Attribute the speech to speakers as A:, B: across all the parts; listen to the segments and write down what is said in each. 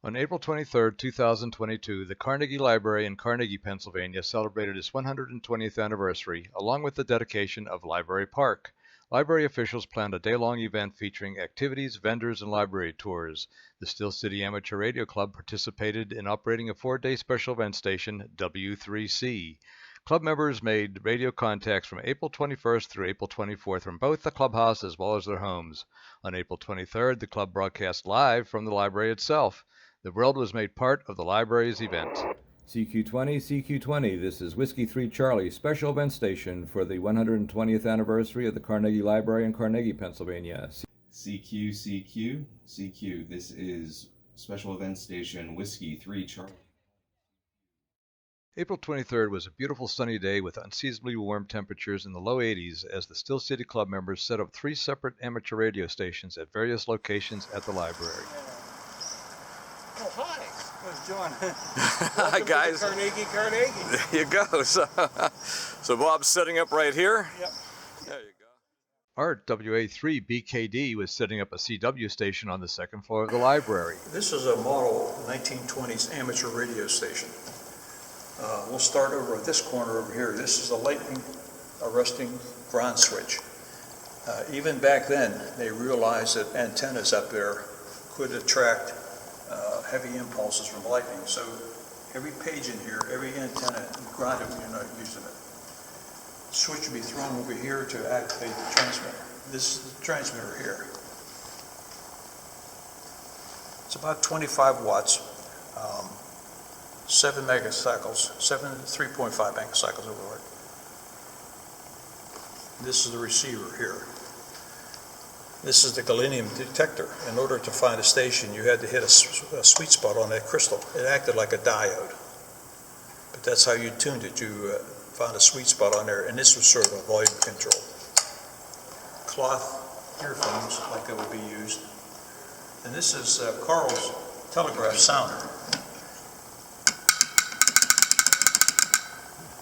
A: On April 23, 2022, the Carnegie Library in Carnegie, Pennsylvania celebrated its 120th anniversary, along with the dedication of Library Park. Library officials planned a day-long event featuring activities, vendors, and library tours. The Steel City Amateur Radio Club participated in operating a 4-day special event station, W3C. Club members made radio contacts from April 21st through April 24th from both the clubhouse as well as their homes. On April 23rd, the club broadcast live from the library itself. The world was made part of the library's event.
B: CQ20, this is Whiskey 3 Charlie, special event station for the 120th anniversary of the Carnegie Library in Carnegie, Pennsylvania.
C: CQ, this is special event station Whiskey 3 Charlie.
A: April 23rd was a beautiful sunny day with unseasonably warm temperatures in the low 80s as the Steel City Club members set up 3 separate amateur radio stations at various locations at the library.
D: Oh, hi. How's John?
E: Hi, guys.
D: Carnegie.
E: There you go. So Bob's setting up right here.
D: Yep.
E: There you go.
A: Art WA3 BKD was setting up a CW station on the second floor of the library.
F: This is a model 1920s amateur radio station. We'll start over at this corner over here. This is a lightning arresting ground switch. Even back then, they realized that antennas up there could attract heavy impulses from lightning. So every page in here, every antenna, you ground it when you're not using it. The switch will be thrown over here to activate the transmitter. This is the transmitter here. It's about 25 watts, 7 megacycles, 3.5 megacycles over it. This is the receiver here. This is the galenium detector. In order to find a station, you had to hit a sweet spot on that crystal. It acted like a diode. But that's how you tuned it. You found a sweet spot on there, and this was sort of a volume control. Cloth earphones, like that would be used. And this is Carl's telegraph sounder.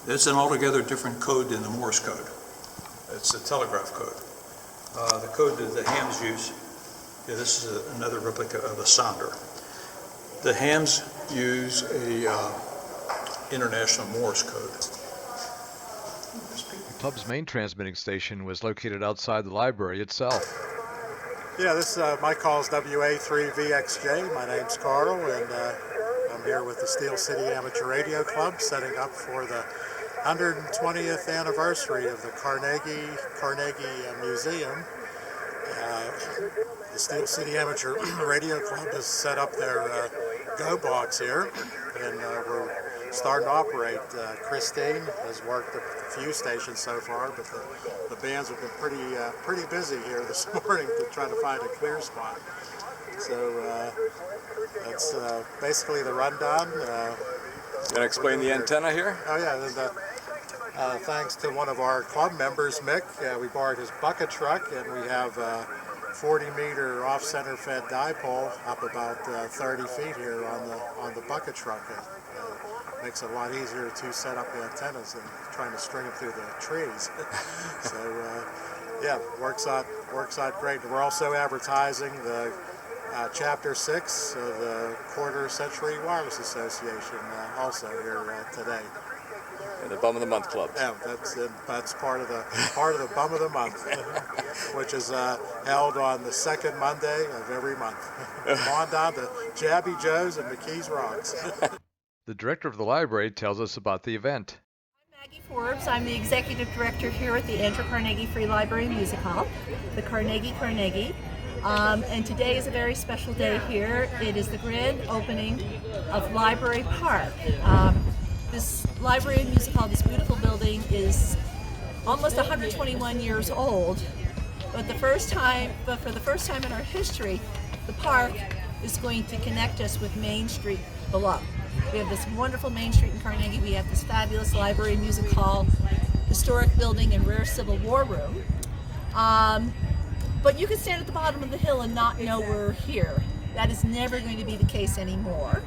F: It's an altogether different code than the Morse code. It's the telegraph code. The code that the hams use, this is another replica of the sounder. The hams use a international Morse code.
A: The club's main transmitting station was located outside the library itself.
G: Yeah, my call is WA3VXJ. My name's Carl, and I'm here with the Steel City Amateur Radio Club, setting up for the 120th anniversary of the Carnegie Museum. The Steel City Amateur Radio Club has set up their Go box here, and we're starting to operate. Christine has worked a few stations so far, but the bands have been pretty busy here this morning to try to find a clear spot. So that's basically the rundown.
E: Gonna explain the antenna here?
G: Oh yeah, thanks to one of our club members, Mick, we borrowed his bucket truck, and we have a 40-meter off-center fed dipole up about 30 feet here on the bucket truck. It makes it a lot easier to set up antennas than trying to string them through the trees. So yeah, works out great. We're also advertising the Chapter 6 of the Quarter Century Wireless Association also here today.
E: And the Bum of the Month Club.
G: Yeah, that's part of the Bum of the Month, which is held on the second Monday of every month. Come on down to Jabby Joe's and McKee's Rocks.
A: The director of the library tells us about the event.
H: I'm Maggie Forbes. I'm the executive director here at the Andrew Carnegie Free Library Music Hall, the Carnegie. And today is a very special day here. It is the grand opening of Library Park. This library and music hall, this beautiful building, is almost 121 years old. But for the first time in our history, the park is going to connect us with Main Street below. We have this wonderful Main Street in Carnegie. We have this fabulous library, music hall, historic building, and rare Civil War room. But you can stand at the bottom of the hill and not know we're here. That is never going to be the case anymore.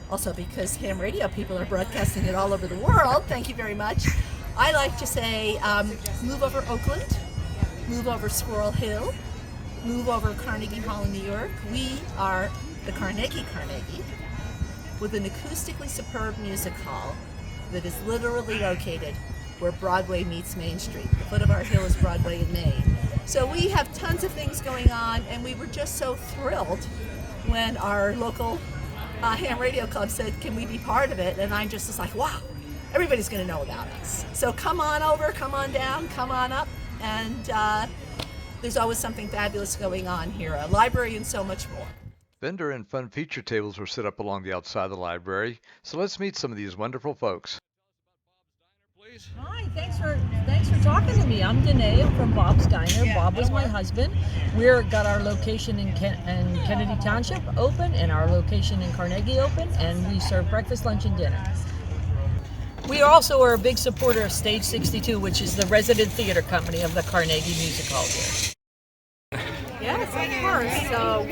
H: Also because ham radio people are broadcasting it all over the world. Thank you very much. I like to say, move over Oakland, move over Squirrel Hill, move over Carnegie Hall in New York. We are the Carnegie. with an acoustically superb music hall that is literally located where Broadway meets Main Street. The foot of our hill is Broadway in Maine. So we have tons of things going on, and we were just so thrilled when our local ham radio club said, can we be part of it? And I just was like, wow, everybody's going to know about us. So come on over, come on down, come on up, and there's always something fabulous going on here, a library and so much more.
A: Vendor and fun feature tables were set up along the outside of the library, so let's meet some of these wonderful folks.
I: Hi, thanks for talking to me. I'm Danae. I'm from Bob's Diner. Bob was my husband. We're got our location in Kennedy Township open and our location in Carnegie open, and we serve breakfast, lunch, and dinner. We also are a big supporter of Stage 62, which is the resident theater company of the Carnegie Music Hall here.
J: Yes, of course. So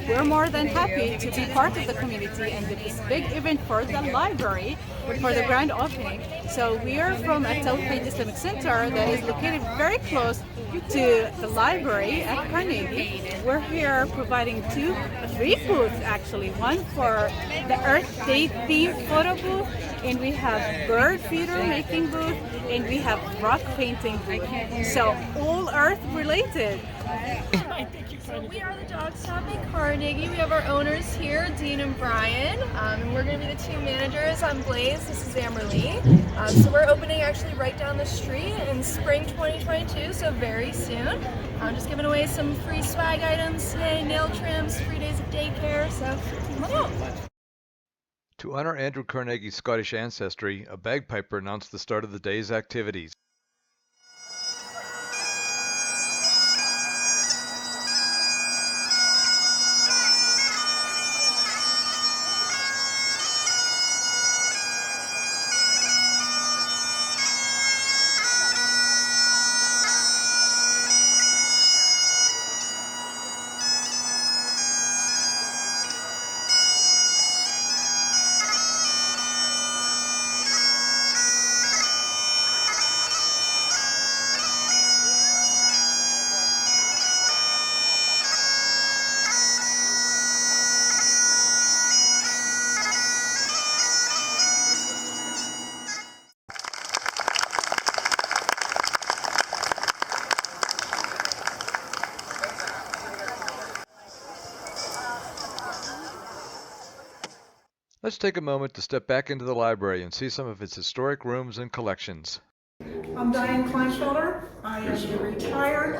J: we're more than happy to be part of the community and this big event for the library for the grand opening. So we are from a Telpate Islamic Center that is located very close to the library at Carnegie. We're here providing three booths actually. One for the Earth Day theme photo booth, and we have bird feeder making booth, and we have rock painting booth. So all Earth related.
K: So we are the Dog Stop at Carnegie. We have our owners here, Dean and Brian, and we're going to be the two managers. I'm Blaze, this is Amberly. So we're opening actually right down the street in spring 2022, so very soon. I'm just giving away some free swag items today, nail trims, 3 days of daycare, so come on out.
A: To honor Andrew Carnegie's Scottish ancestry, a bagpiper announced the start of the day's activities. Let's take a moment to step back into the library and see some of its historic rooms and collections.
L: I'm Diane Kleinfelder. I am the retired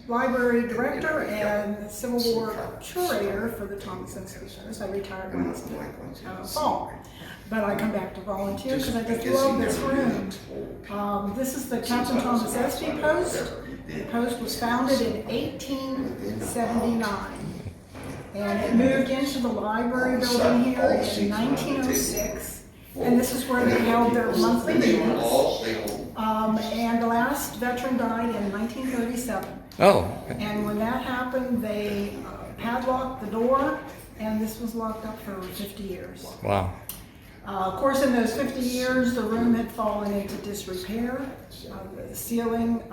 L: library director and Civil War curator for the Thomas Institution. I retired last fall, but I come back to volunteer because I just love this room. This is the Captain Thomas Esty Post. The post was founded in 1879. And it moved into the library building here in 1906. And this is where they held their monthly meetings. And the last veteran died in 1937.
B: Oh. Okay.
L: And when that happened, they padlocked the door, and this was locked up for 50 years.
B: Wow.
L: Of course, in those 50 years, the room had fallen into disrepair. The ceiling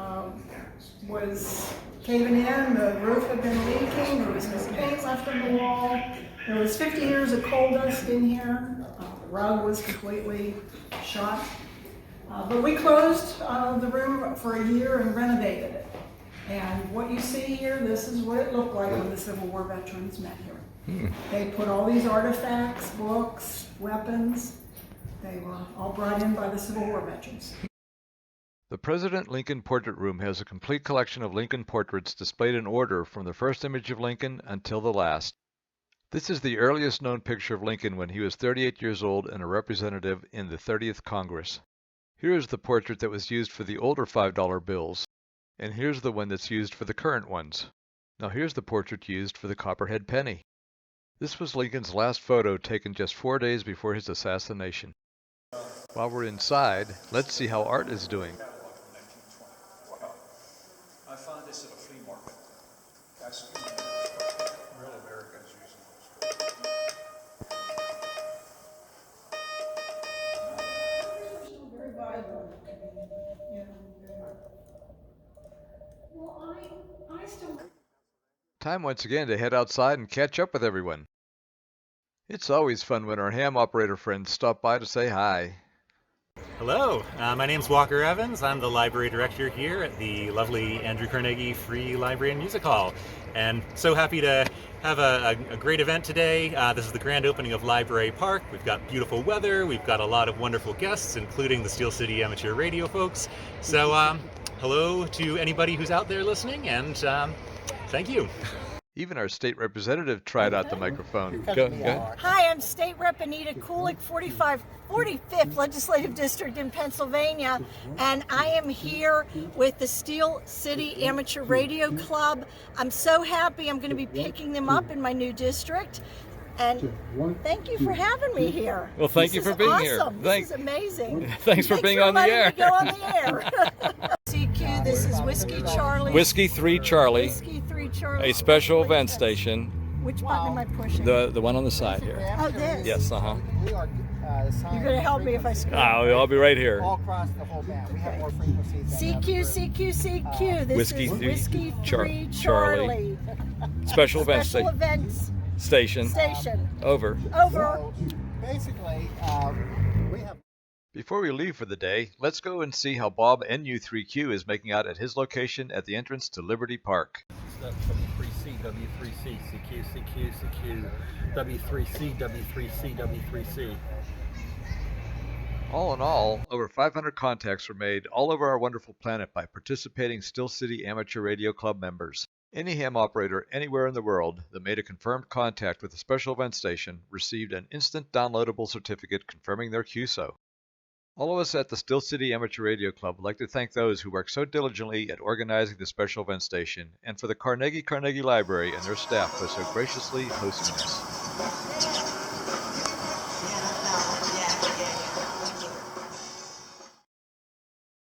L: was caving in, the roof had been leaking, there was no paint left on the wall. There was 50 years of coal dust in here. The rug was completely shot. But we closed the room for a year and renovated it. And what you see here, this is what it looked like when the Civil War veterans met here. They put all these artifacts, books, weapons. They were all brought in by the Civil War veterans.
A: The President Lincoln Portrait Room has a complete collection of Lincoln portraits displayed in order from the first image of Lincoln until the last. This is the earliest known picture of Lincoln when he was 38 years old and a representative in the 30th Congress. Here is the portrait that was used for the older $5 bills, and here's the one that's used for the current ones. Now here's the portrait used for the Copperhead penny. This was Lincoln's last photo taken just 4 days before his assassination. While we're inside, let's see how art is doing.
F: I found this at a flea market. That's real Americans using
A: Time once again to head outside and catch up with everyone. It's always fun when our ham operator friends stop by to say hi.
M: Hello, my name's Walker Evans. I'm the library director here at the lovely Andrew Carnegie Free Library and Music Hall. And so happy to have a great event today. This is the grand opening of Library Park. We've got beautiful weather. We've got a lot of wonderful guests, including the Steel City Amateur Radio folks. So hello to anybody who's out there listening, and thank you.
A: Even our state representative tried out the microphone. Go.
N: Hi, I'm State Rep Anita Kulik, 45th Legislative District in Pennsylvania, and I am here with the Steel City Amateur Radio Club. I'm so happy I'm going to be picking them up in my new district, and thank you for having me here.
A: Well, thank you for being here.
N: This is amazing.
A: Thanks for being on the air.
N: Go on the air. CQ, this is Whiskey Charlie.
B: Whiskey 3 Charlie.
N: Whiskey 3 Charlie.
B: A special event station.
N: Which button am I pushing?
B: The one on the side here.
N: Oh, this?
B: Yes,
N: You're going to help me if I screw up.
B: I'll be right here.
O: All across the whole band. We have more frequencies.
N: CQ. This
B: Whiskey
N: is
B: 3
N: Whiskey 3 Charlie.
B: Special event station. Over.
O: So, basically, we have...
A: Before we leave for the day, let's go and see how Bob NU3Q is making out at his location at the entrance to Liberty Park.
P: W3C, CQ, W3C, W3C.
A: All in all, over 500 contacts were made all over our wonderful planet by participating Steel City Amateur Radio Club members. Any ham operator anywhere in the world that made a confirmed contact with a special event station received an instant downloadable certificate confirming their QSO. All of us at the Steel City Amateur Radio Club would like to thank those who worked so diligently at organizing the special event station, and for the Carnegie Library and their staff for so graciously hosting us.